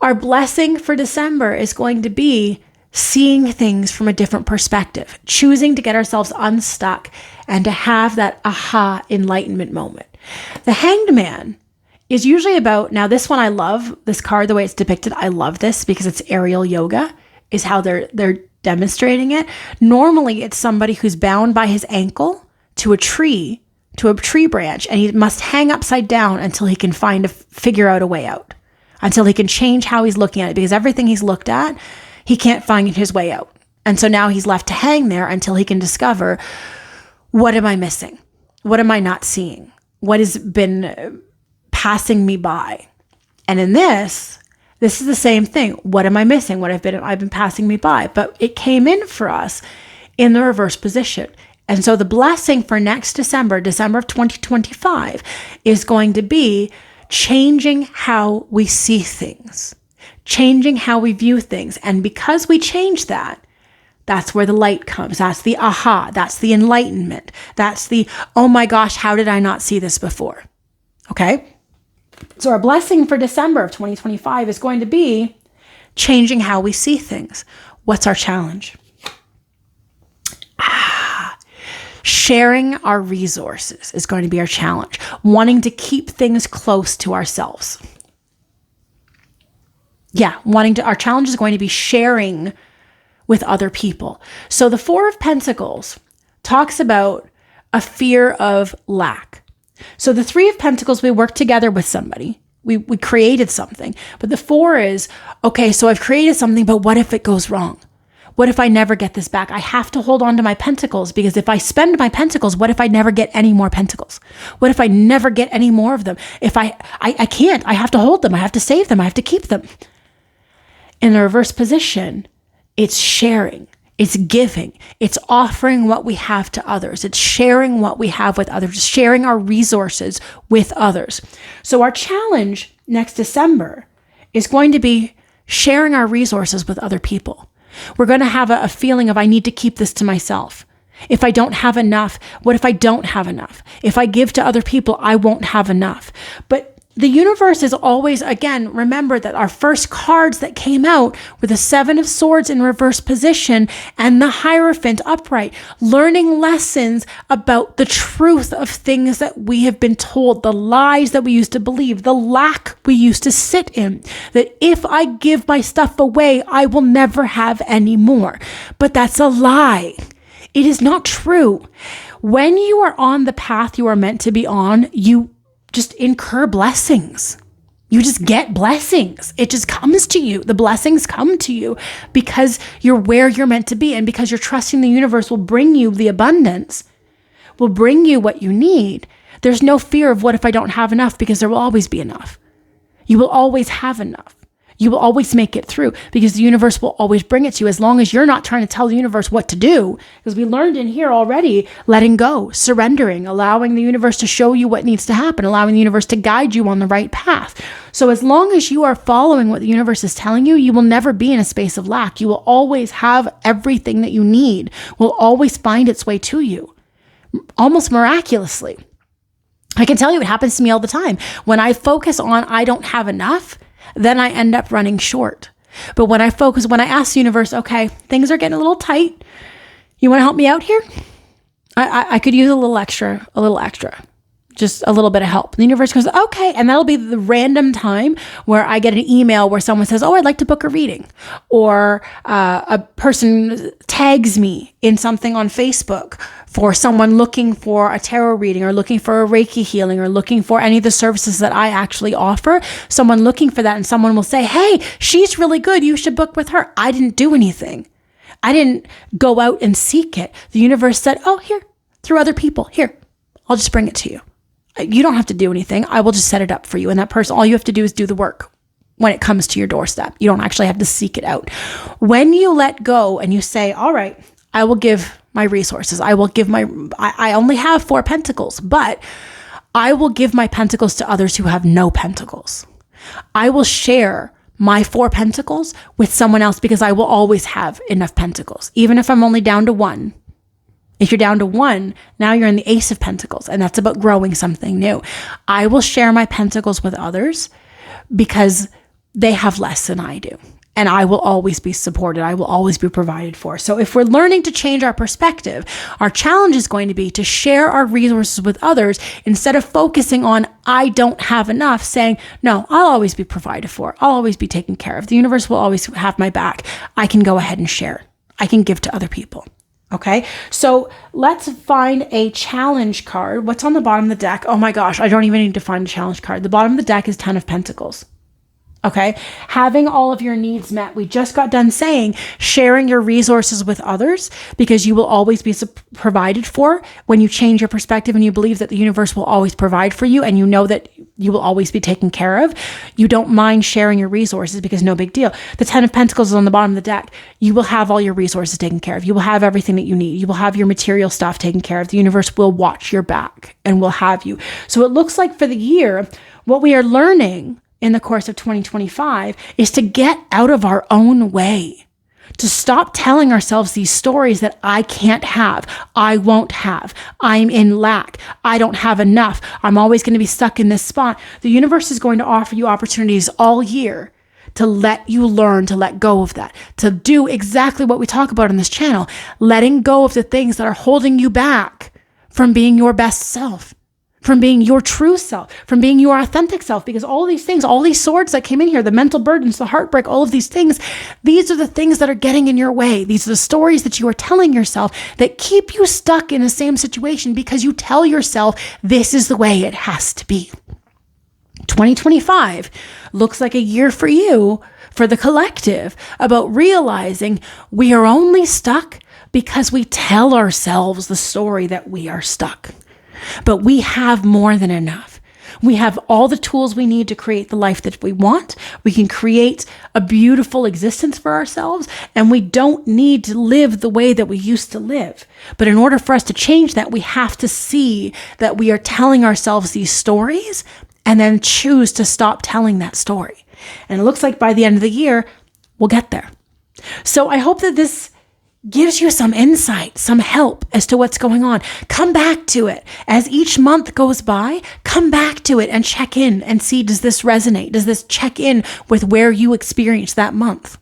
Our blessing for December is going to be seeing things from a different perspective, choosing to get ourselves unstuck and to have that aha enlightenment moment. The Hanged Man is usually about, now this one I love, this card, the way it's depicted, I love this because it's aerial yoga, is how they're demonstrating it. Normally it's somebody who's bound by his ankle to a tree branch, and he must hang upside down until he can figure out a way out, until he can change how he's looking at it, because everything he's looked at, he can't find his way out. And so now he's left to hang there until he can discover, what am I missing? What am I not seeing? What has been passing me by? And in this is the same thing. What am I missing? What I've been passing me by? But it came in for us in the reverse position. And so the blessing for next December of 2025, is going to be changing how we see things, changing how we view things. And because we change that, that's where the light comes. That's the aha. That's the enlightenment. That's the, oh my gosh, how did I not see this before? Okay. So our blessing for December of 2025 is going to be changing how we see things. What's our challenge? Sharing our resources is going to be our challenge. Wanting to keep things close to ourselves. Yeah, our challenge is going to be sharing with other people. So the Four of Pentacles talks about a fear of lack. So the Three of Pentacles, we work together with somebody. We created something. But the Four is, okay, so I've created something, but what if it goes wrong? What if I never get this back? I have to hold on to my pentacles, because if I spend my pentacles, what if I never get any more pentacles? What if I never get any more of them? If I can't, I have to hold them. I have to save them. I have to keep them. In the reverse position, it's sharing. It's giving. It's offering what we have to others. It's sharing what we have with others, sharing our resources with others. So our challenge next December is going to be sharing our resources with other people. We're going to have a feeling of, I need to keep this to myself. If I don't have enough, what if I don't have enough? If I give to other people, I won't have enough. But the universe is always, again, remember that our first cards that came out were the Seven of Swords in reverse position and the Hierophant upright, learning lessons about the truth of things that we have been told, the lies that we used to believe, the lack we used to sit in, that if I give my stuff away, I will never have any more. But that's a lie. It is not true. When you are on the path you are meant to be on, you just incur blessings. You just get blessings. It just comes to you. The blessings come to you because you're where you're meant to be, and because you're trusting the universe will bring you the abundance, will bring you what you need. There's no fear of what if I don't have enough, because there will always be enough. You will always have enough. You will always make it through, because the universe will always bring it to you, as long as you're not trying to tell the universe what to do. Because we learned in here already, letting go, surrendering, allowing the universe to show you what needs to happen, allowing the universe to guide you on the right path. So as long as you are following what the universe is telling you, you will never be in a space of lack. You will always have everything that you need, will always find its way to you, almost miraculously. I can tell you it happens to me all the time. When I focus on I don't have enough, then I end up running short. But when I ask the universe, okay, things are getting a little tight. You want to help me out here? I could use a little extra, just a little bit of help. The universe goes, okay. And that'll be the random time where I get an email where someone says, oh, I'd like to book a reading. Or a person tags me in something on Facebook for someone looking for a tarot reading, or looking for a Reiki healing, or looking for any of the services that I actually offer. Someone looking for that, and someone will say, hey, she's really good. You should book with her. I didn't do anything. I didn't go out and seek it. The universe said, oh, here, through other people. Here, I'll just bring it to you. You don't have to do anything. I will just set it up for you. And that person, all you have to do is do the work when it comes to your doorstep. You don't actually have to seek it out. When you let go and you say, all right, I will give my resources. I only have 4 pentacles, but I will give my pentacles to others who have no pentacles. I will share my 4 pentacles with someone else, because I will always have enough pentacles, even if I'm only down to 1. If you're down to 1, now you're in the Ace of Pentacles, and that's about growing something new. I will share my pentacles with others because they have less than I do. And I will always be supported. I will always be provided for. So if we're learning to change our perspective, our challenge is going to be to share our resources with others instead of focusing on, I don't have enough, saying, no, I'll always be provided for. I'll always be taken care of. The universe will always have my back. I can go ahead and share. I can give to other people. Okay, so let's find a challenge card. What's on the bottom of the deck? Oh my gosh, I don't even need to find a challenge card. The bottom of the deck is 10 of Pentacles. Okay, having all of your needs met. We just got done saying sharing your resources with others, because you will always be provided for when you change your perspective and you believe that the universe will always provide for you, and you know that you will always be taken care of. You don't mind sharing your resources because no big deal. The 10 of Pentacles is on the bottom of the deck. You will have all your resources taken care of. You will have everything that you need. You will have your material stuff taken care of. The universe will watch your back and will have you. So it looks like for the year, what we are learning in the course of 2025 is to get out of our own way, to stop telling ourselves these stories that I can't have, I won't have, I'm in lack, I don't have enough, I'm always going to be stuck in this spot. The universe is going to offer you opportunities all year to let you learn to let go of that, to do exactly what we talk about on this channel, letting go of the things that are holding you back from being your best self, from being your true self, from being your authentic self, because all these things, all these swords that came in here, the mental burdens, the heartbreak, all of these things, these are the things that are getting in your way. These are the stories that you are telling yourself that keep you stuck in the same situation because you tell yourself this is the way it has to be. 2025 looks like a year for you, for the collective, about realizing we are only stuck because we tell ourselves the story that we are stuck. But we have more than enough. We have all the tools we need to create the life that we want. We can create a beautiful existence for ourselves, and we don't need to live the way that we used to live. But in order for us to change that, we have to see that we are telling ourselves these stories and then choose to stop telling that story. And it looks like by the end of the year, we'll get there. So I hope that this gives you some insight, some help as to what's going on. Come back to it. As each month goes by, come back to it and check in and see, does this resonate? Does this check in with where you experienced that month?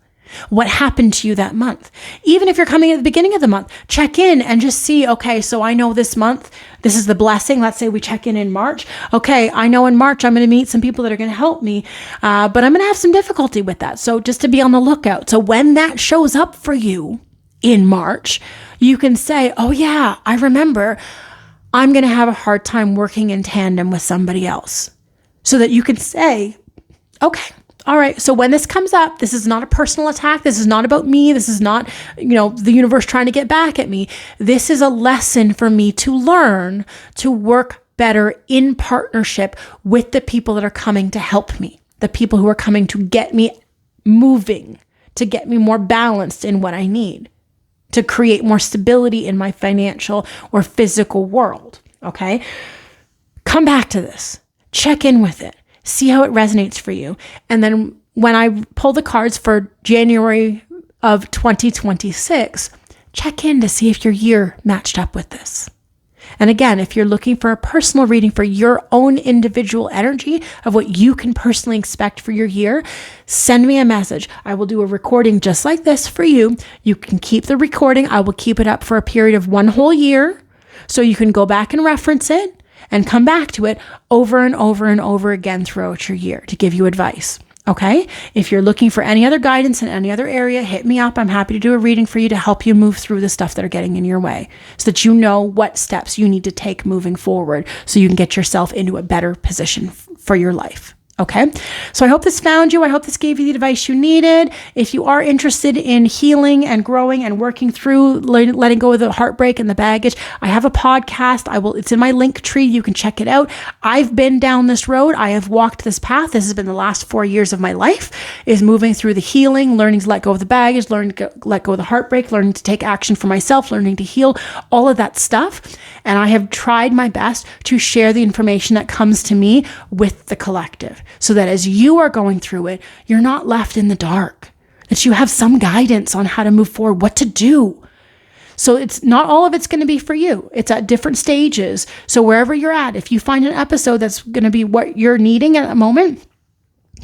What happened to you that month? Even if you're coming at the beginning of the month, check in and just see, okay, so I know this month, this is the blessing. Let's say we check in March. Okay, I know in March I'm going to meet some people that are going to help me, but I'm going to have some difficulty with that. So just to be on the lookout. So when that shows up for you, in March, you can say, oh yeah, I remember I'm going to have a hard time working in tandem with somebody else. So that you can say, okay, all right, so when this comes up, this is not a personal attack. This is not about me. This is not, the universe trying to get back at me. This is a lesson for me to learn to work better in partnership with the people that are coming to help me, the people who are coming to get me moving, to get me more balanced in what I need, to create more stability in my financial or physical world, okay? Come back to this. Check in with it. See how it resonates for you. And then when I pull the cards for January of 2026, check in to see if your year matched up with this. And again, if you're looking for a personal reading for your own individual energy of what you can personally expect for your year, send me a message. I will do a recording just like this for you. You can keep the recording. I will keep it up for a period of 1 whole year. So you can go back and reference it and come back to it over and over and over again throughout your year to give you advice. Okay? If you're looking for any other guidance in any other area, hit me up. I'm happy to do a reading for you to help you move through the stuff that are getting in your way so that you know what steps you need to take moving forward so you can get yourself into a better position for your life. Okay, so I hope this found you. I hope this gave you the advice you needed. If you are interested in healing and growing and working through letting go of the heartbreak and the baggage, I have a podcast. It's in my link tree. You can check it out. I've been down this road. I have walked this path. This has been the last 4 years of my life, is moving through the healing, learning to let go of the baggage, learning to let go of the heartbreak, learning to take action for myself, learning to heal, all of that stuff. And I have tried my best to share the information that comes to me with the collective, so that as you are going through it, you're not left in the dark, that you have some guidance on how to move forward, what to do. So it's not all of it's going to be for you. It's at different stages. So wherever you're at, if you find an episode that's going to be what you're needing at a moment,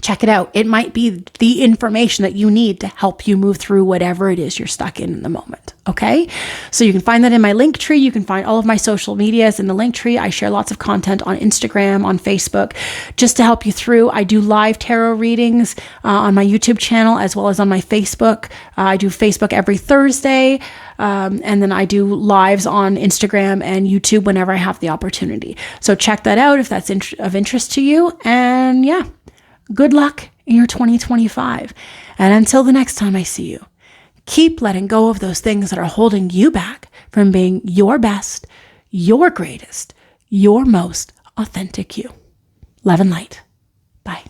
check it out. It might be the information that you need to help you move through whatever it is you're stuck in the moment. Okay. So you can find that in my link tree. You can find all of my social medias in the link tree. I share lots of content on Instagram, on Facebook, just to help you through. I do live tarot readings on my YouTube channel as well as on my Facebook. I do Facebook every Thursday. And then I do lives on Instagram and YouTube whenever I have the opportunity. So check that out if that's of interest to you. And yeah, good luck in your 2025. And until the next time I see you, keep letting go of those things that are holding you back from being your best, your greatest, your most authentic you. Love and light. Bye.